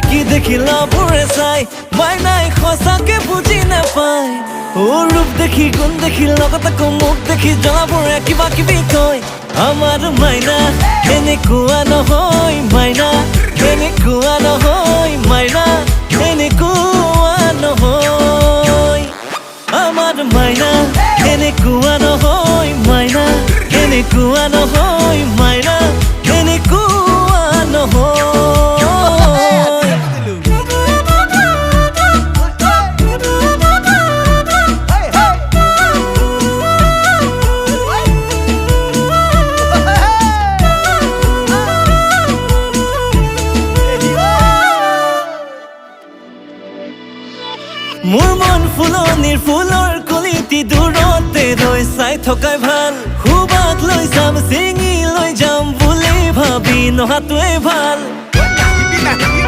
কি দেখিলা বুৰে চাই মাইনাই সঁচাকে বুজি নাপায় ও ৰূপ দেখি গুণ দেখি লগত আকৌ মুখ দেখি জ্বলাবোৰে কিবা কিবি কয় আমাৰ মাইনা এনেকুৱা নহয় মাইনা এনেকুৱা নহয় মাইনা এনেকুৱা নহয় আমাৰ মাইনা এনেকুৱা নহয় মাইনা এনেকুৱা নহয় মাইনা এনেকুৱা নহয় মোৰ মন ফুলনিৰ ফুলৰ কলিটি দূৰতে ৰৈ চাই থকাই ভাল সুবাস লৈ যাম চিঙি লৈ যাম বুলি ভাবি নহাটোৱে ভাল